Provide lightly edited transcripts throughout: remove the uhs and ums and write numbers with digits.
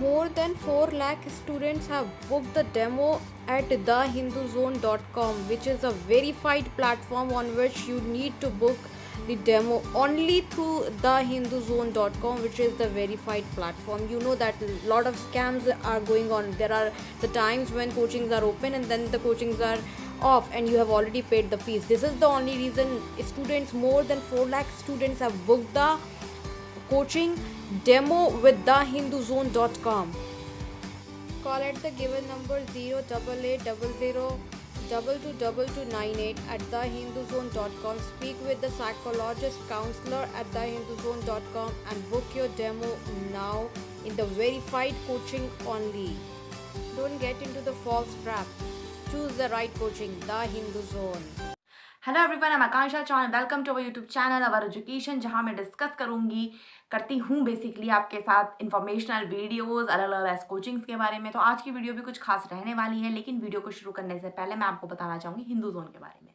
More than 4 lakh students have booked the demo at thehinduzone.com, which is a verified platform on which you need to book the demo only through thehinduzone.com, which is the verified platform. You know that a lot of scams are going on. There are the times when coachings are open and then the coachings are off and you have already paid the fees. This is the only reason students, more than 4 lakh students, have booked the coaching demo with thehinduzone.com. Call at the given number 08800222298 at thehinduzone.com. Speak with the psychologist counselor at thehinduzone.com and book your demo now in the verified coaching only. Don't get into the false trap. Choose the right coaching, The Hindu Zone. Hello everyone, I'm Akanksha Chauhan. Welcome to our YouTube channel our education, जहां मैं discuss करती हूं basically आपके साथ informational videos अलग अलग coachings के बारे में. तो आज की वीडियो भी कुछ खास रहने वाली है, लेकिन वीडियो को शुरू करने से पहले मैं आपको बताना चाहूँगी हिंदू जोन के बारे में.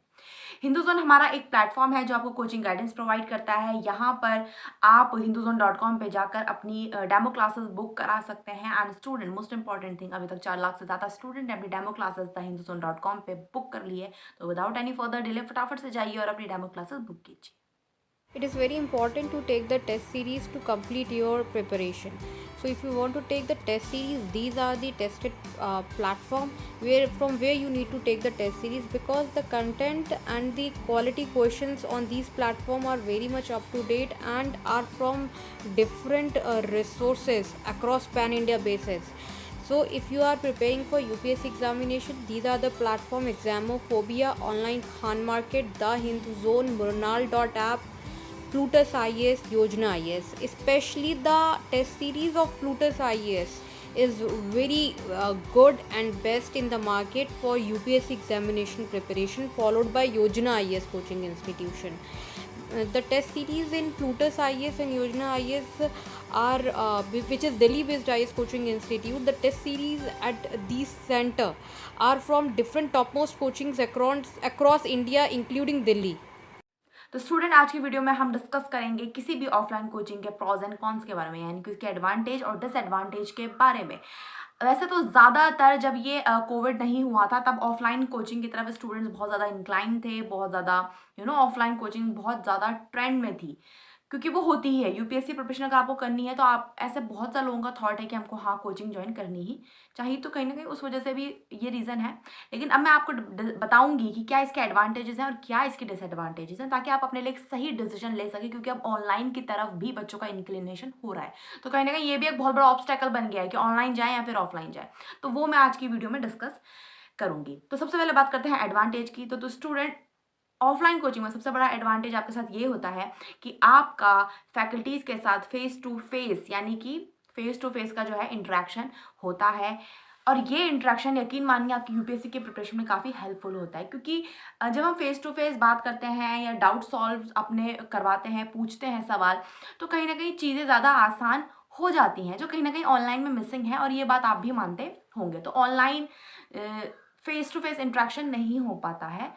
हिंदू जोन हमारा एक प्लेटफॉर्म है जो आपको कोचिंग गाइडेंस प्रोवाइड करता है. यहाँ पर आप hinduzone.com पे जाकर अपनी डेमो क्लासेस बुक करा सकते हैं. And student, most important thing, अभी तक 4 लाख से ज़्यादा स्टूडेंट ने अपनी डेमो क्लासेस hinduzone.com पे बुक कर लिए. तो विदाउट एनी फर्दर डिले फटाफट से जाइए और अपनी डेमो क्लासेस बुक कीजिए. It is very important to take the test series to complete your preparation. So if you want to take the test series, these are the tested platform from where you need to take the test series, because the content and the quality questions on these platform are very much up to date and are from different resources across pan India basis. So if you are preparing for UPSC examination, these are the platform: Examophobia, Online Khan Market, The Hindu Zone, Murnal.app, Plutus IAS, Yojana IAS. Especially the test series of Plutus IAS is very good and best in the market for UPSC examination preparation, followed by Yojana IAS coaching institution. The test series in Plutus IAS and Yojana IAS are which is Delhi based IAS coaching institute. The test series at these center are from different topmost coachings across India, including Delhi. तो student, आज की video में हम discuss करेंगे किसी भी offline coaching के pros and cons के बारे में, यानी कि उसके एडवांटेज और डिसएडवांटेज के बारे में. वैसे तो ज़्यादातर जब ये कोविड नहीं हुआ था तब ऑफलाइन कोचिंग की तरफ स्टूडेंट्स बहुत ज़्यादा इंक्लाइन थे, बहुत ज़्यादा ऑफलाइन कोचिंग बहुत ज़्यादा ट्रेंड में थी, क्योंकि वो होती ही है. यूपीएससी प्रिपरेशन अगर आपको करनी है तो आप ऐसे बहुत सारे लोगों का थॉट है कि हमको कोचिंग ज्वाइन करनी ही चाहिए. तो कहीं ना कहीं उस वजह से भी ये रीज़न है. लेकिन अब मैं आपको बताऊंगी कि क्या इसके एडवांटेजेस हैं और क्या इसके डिसएडवांटेजेस हैं, ताकि आप अपने लिए एक सही डिसीजन ले सकें, क्योंकि अब ऑनलाइन की तरफ भी बच्चों का इंक्लिनेशन हो रहा है. तो कहीं ना कहीं ये भी एक बहुत बड़ा ऑब्स्टेकल बन गया है कि ऑनलाइन जाए या फिर ऑफलाइन जाए. तो वो मैं आज की वीडियो में डिस्कस करूंगी. तो सबसे पहले बात करते हैं एडवांटेज की. तो स्टूडेंट, ऑफलाइन कोचिंग में सबसे बड़ा एडवांटेज आपके साथ ये होता है कि आपका फैकल्टीज़ के साथ फेस टू फेस, यानी कि फेस टू फेस का जो है इंटरेक्शन होता है. और ये इंटरेक्शन यकीन मानिए आपकी यूपीएससी के प्रिपरेशन में काफ़ी हेल्पफुल होता है, क्योंकि जब हम फेस टू फेस बात करते हैं या डाउट सॉल्व अपने करवाते हैं, पूछते हैं सवाल, तो कहीं ना कहीं चीज़ें ज़्यादा आसान हो जाती हैं, जो कहीं ना कहीं ऑनलाइन में मिसिंग है. और ये बात आप भी मानते होंगे. तो online face to face interaction नहीं हो पाता है.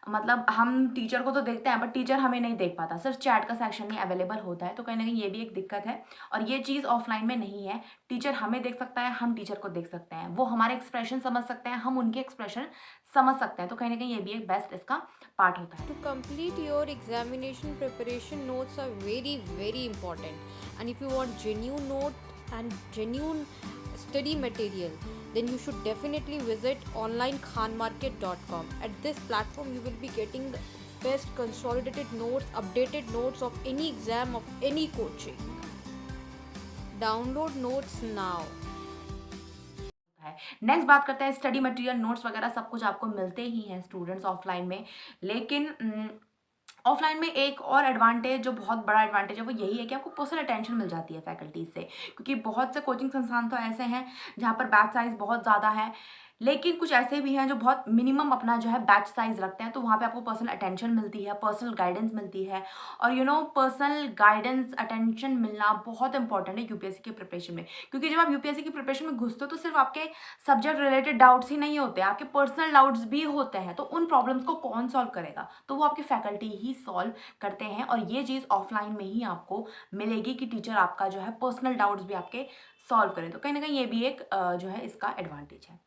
मतलब हम टीचर को तो देखते हैं बट टीचर हमें नहीं देख पाता, सिर्फ चैट का सेक्शन ही अवेलेबल होता है. तो कहीं ना कहीं ये भी एक दिक्कत है, और ये चीज़ ऑफलाइन में नहीं है. टीचर हमें देख सकता है, हम टीचर को देख सकते हैं, वो हमारे एक्सप्रेशन समझ सकते हैं, हम उनके एक्सप्रेशन समझ सकते हैं. तो कहीं ना कहीं ये भी एक बेस्ट इसका पार्ट होता है. To complete your examination preparation, notes are very very important, and if you want genuine note and genuine study material, then you should definitely visit onlinekhanmarket.com. At this platform you will be getting the best consolidated notes, updated notes of any exam of any coaching. Download notes now. Next बात करते हैं study material, notes वगैरह सब कुछ आपको मिलते ही हैं students offline में. लेकिन ऑफलाइन में एक और एडवांटेज, जो बहुत बड़ा एडवांटेज है, वो यही है कि आपको पर्सनल अटेंशन मिल जाती है फैकल्टीज से, क्योंकि बहुत से कोचिंग संस्थान तो ऐसे हैं जहाँ पर बैच साइज बहुत ज़्यादा है. लेकिन कुछ ऐसे भी हैं जो बहुत मिनिमम अपना जो है बैच साइज रखते हैं, तो वहाँ पे आपको पर्सनल अटेंशन मिलती है, पर्सनल गाइडेंस मिलती है। और पर्सनल गाइडेंस अटेंशन मिलना बहुत इंपॉर्टेंट है यूपीएससी के प्रिपरेशन में, क्योंकि जब आप यूपीएससी की प्रिपरेशन में घुसते हो तो सिर्फ आपके सब्जेक्ट रिलेटेड डाउट्स ही नहीं होते, आपके पर्सनल डाउट्स भी होते हैं। तो उन प्रॉब्लम्स को कौन सॉल्व करेगा? तो वो आपकी फैकल्टी ही सॉल्व करते हैं, और ये चीज़ ऑफलाइन में ही आपको मिलेगी कि टीचर आपका जो है पर्सनल डाउट्स भी आपके सॉल्व करें। तो कहीं ना कहीं ये भी एक जो है इसका एडवांटेज है।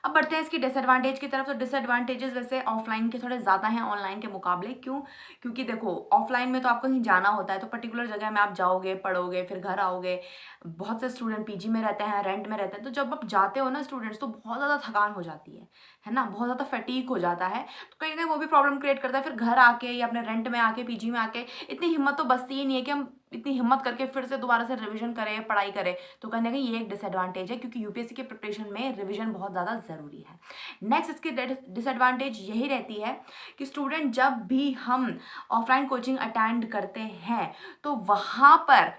अब बढ़ते हैं इसकी डिसएडवांटेज की तरफ। तो डिसएडवांटेजेस वैसे ऑफलाइन के थोड़े ज़्यादा हैं ऑनलाइन के मुकाबले। क्यों? क्योंकि देखो, ऑफलाइन में तो आपको कहीं जाना होता है, तो पर्टिकुलर जगह में आप जाओगे, पढ़ोगे, फिर घर आओगे। बहुत से स्टूडेंट पीजी में रहते हैं, रेंट में रहते हैं, तो जब आप जाते हो ना स्टूडेंट्स, तो बहुत ज़्यादा थकान हो जाती है ना, बहुत ज़्यादा फटीक हो जाता है। तो कहीं ना कहीं वो भी प्रॉब्लम क्रिएट करता है। फिर घर आके या अपने रेंट में आके, पीजी में आके इतनी हिम्मत तो बचती ही नहीं है कि हम इतनी हिम्मत करके फिर से दोबारा से रिवीजन करें, पढ़ाई करें। तो कहीं ना कहीं ये एक डिसएडवांटेज है, क्योंकि यूपीएससी के प्रिपरेशन में रिवीजन बहुत ज़्यादा ज़रूरी है। नेक्स्ट इसकी डिसएडवांटेज यही रहती है कि स्टूडेंट जब भी हम ऑफलाइन कोचिंग अटेंड करते हैं, तो वहाँ पर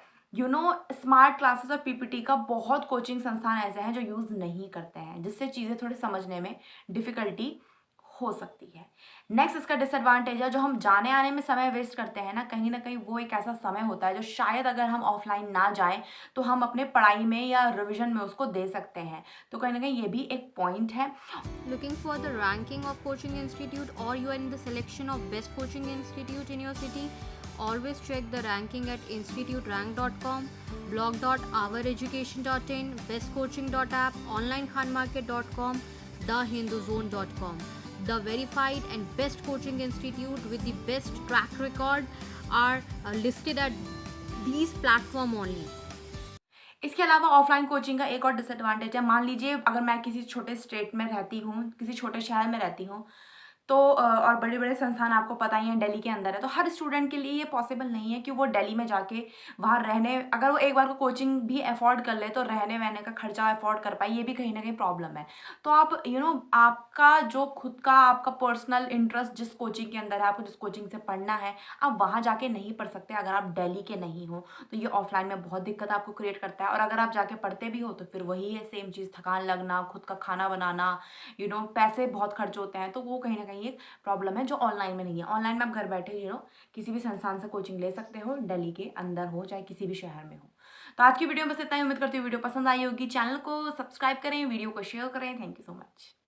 स्मार्ट क्लासेस और पीपीटी का बहुत कोचिंग संस्थान ऐसे हैं जो यूज़ नहीं करते हैं, जिससे चीज़ें थोड़ी समझने में डिफ़िकल्टी हो सकती है। नेक्स्ट इसका डिसएडवांटेज है, जो हम जाने आने में समय वेस्ट करते हैं ना कहीं वो एक ऐसा समय होता है जो शायद अगर हम ऑफलाइन ना जाएं तो हम अपने पढ़ाई में या रिवीजन में उसको दे सकते हैं। तो कहीं ना कहीं ये भी एक पॉइंट है। Looking for the ranking of coaching institute, or you are in the selection of best coaching institute in your city? Always check the ranking at instituterank.com, blog.oureducation.in, bestcoaching.app, onlinekhanmarket.com, thehinduzone.com. The verified and best coaching institute with the best track record are listed at these platform only. इसके अलावा offline coaching का एक और disadvantage है। मान लीजिए अगर मैं किसी छोटे स्टेट में रहती हूँ, किसी छोटे शहर में रहती हूँ, तो और बड़े बड़े संस्थान आपको पता ही है दिल्ली के अंदर है, तो हर स्टूडेंट के लिए ये पॉसिबल नहीं है कि वो दिल्ली में जाके वहाँ रहने, अगर वो एक बार को कोचिंग भी अफोर्ड कर ले तो रहने वहने का खर्चा अफोर्ड कर पाए, ये भी कहीं ना कहीं प्रॉब्लम है। तो आप आपका जो खुद का आपका पर्सनल इंटरेस्ट जिस कोचिंग के अंदर है, आपको जिस कोचिंग से पढ़ना है, आप वहाँ जाके नहीं पढ़ सकते अगर आप दिल्ली के नहीं हो। तो ये ऑफलाइन में बहुत दिक्कत आपको क्रिएट करता है। और अगर आप जाके पढ़ते भी हो तो फिर वही है सेम चीज़, थकान लगना, खुद का खाना बनाना, पैसे बहुत खर्च होते हैं। तो वो कहीं ना कहीं एक प्रॉब्लम है जो ऑनलाइन में नहीं है। ऑनलाइन में आप घर बैठे किसी भी संस्थान से कोचिंग ले सकते हो, दिल्ली के अंदर हो चाहे किसी भी शहर में हो। तो आज की वीडियो में बस इतना ही। उम्मीद करती हूँ वीडियो पसंद आई होगी। चैनल को सब्सक्राइब करें, वीडियो को शेयर करें। Thank you so much.